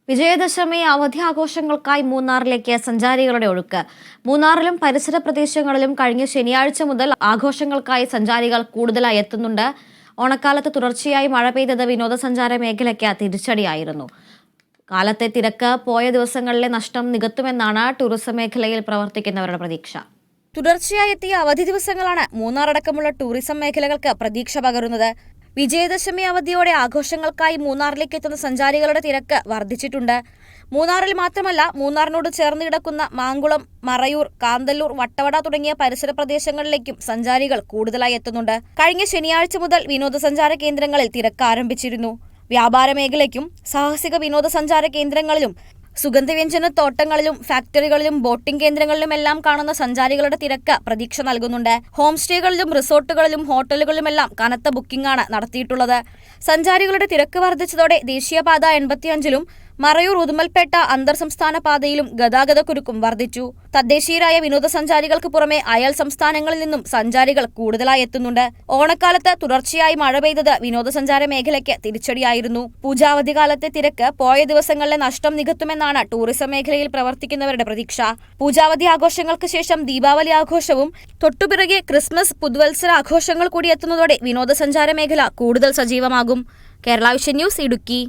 വിജയദശമി അവധി ആഘോഷങ്ങൾക്കായി മൂന്നാറിലേക്ക് സഞ്ചാരികളുടെ ഒഴുക്ക്. മൂന്നാറിലും പരിസര പ്രദേശങ്ങളിലും കഴിഞ്ഞ ശനിയാഴ്ച മുതൽ ആഘോഷങ്ങൾക്കായി സഞ്ചാരികൾ കൂടുതലായി എത്തുന്നുണ്ട്. ഓണക്കാലത്ത് തുടർച്ചയായി മഴ പെയ്തത് വിനോദസഞ്ചാര മേഖലയ്ക്ക് തിരിച്ചടിയായിരുന്നു. കാലത്തെ തിരക്ക് പോയ ദിവസങ്ങളിലെ നഷ്ടം നികത്തുമെന്നാണ് ടൂറിസം മേഖലയിൽ പ്രവർത്തിക്കുന്നവരുടെ പ്രതീക്ഷ. തുടർച്ചയായി എത്തിയ അവധി ദിവസങ്ങളാണ് മൂന്നാർ അടക്കമുള്ള ടൂറിസം മേഖലകൾക്ക് പ്രതീക്ഷ പകരുന്നത്. വിജയദശമി അവധിയോടെ ആഘോഷങ്ങൾക്കായി മൂന്നാറിലേക്ക് എത്തുന്ന സഞ്ചാരികളുടെ തിരക്ക് വർദ്ധിച്ചിട്ടുണ്ട്. മൂന്നാറിൽ മാത്രമല്ല, മൂന്നാറിനോട് ചേർന്ന് കിടക്കുന്ന മാങ്കുളം, മറയൂർ, കാന്തല്ലൂർ, വട്ടവട തുടങ്ങിയ പരിസര പ്രദേശങ്ങളിലേക്കും സഞ്ചാരികൾ കൂടുതലായി എത്തുന്നുണ്ട്. കഴിഞ്ഞ ശനിയാഴ്ച മുതൽ വിനോദസഞ്ചാര കേന്ദ്രങ്ങളിൽ തിരക്ക് ആരംഭിച്ചിരുന്നു. വ്യാപാര മേഖലയ്ക്കും സാഹസിക വിനോദസഞ്ചാര കേന്ദ്രങ്ങളിലും സുഗന്ധവ്യഞ്ജന തോട്ടങ്ങളിലും ഫാക്ടറികളിലും ബോട്ടിംഗ് കേന്ദ്രങ്ങളിലുമെല്ലാം കാണുന്ന സഞ്ചാരികളുടെ തിരക്ക് പ്രതീക്ഷ നൽകുന്നുണ്ട്. ഹോം സ്റ്റേകളിലും റിസോർട്ടുകളിലും ഹോട്ടലുകളിലുമെല്ലാം കനത്ത ബുക്കിംഗാണ് നടത്തിയിട്ടുള്ളത്. സഞ്ചാരികളുടെ തിരക്ക് വർദ്ധിച്ചതോടെ ദേശീയപാത 85-ലും മറയൂർ ഉദുമൽപേട്ട അന്തർ സംസ്ഥാന പാതയിലും ഗതാഗതക്കുരുക്കും വർദ്ധിച്ചു. തദ്ദേശീയരായ വിനോദസഞ്ചാരികൾക്ക് പുറമെ അയൽ സംസ്ഥാനങ്ങളിൽ നിന്നും സഞ്ചാരികൾ കൂടുതലായി എത്തുന്നുണ്ട്. ഓണക്കാലത്ത് തുടർച്ചയായി മഴ പെയ്തത് വിനോദസഞ്ചാര മേഖലയ്ക്ക് തിരിച്ചടിയായിരുന്നു. പൂജാവധികാലത്തെ തിരക്ക് പോയ ദിവസങ്ങളിലെ നഷ്ടം നികത്തുമെന്നാണ് ടൂറിസം മേഖലയിൽ പ്രവർത്തിക്കുന്നവരുടെ പ്രതീക്ഷ. പൂജാവധി ആഘോഷങ്ങൾക്ക് ശേഷം ദീപാവലി ആഘോഷവും തൊട്ടുപിറകെ ക്രിസ്മസ്, പുതുവത്സര ആഘോഷങ്ങൾ കൂടി എത്തുന്നതോടെ വിനോദസഞ്ചാര മേഖല കൂടുതൽ സജീവമാകും. Kerala vision news, Idukki.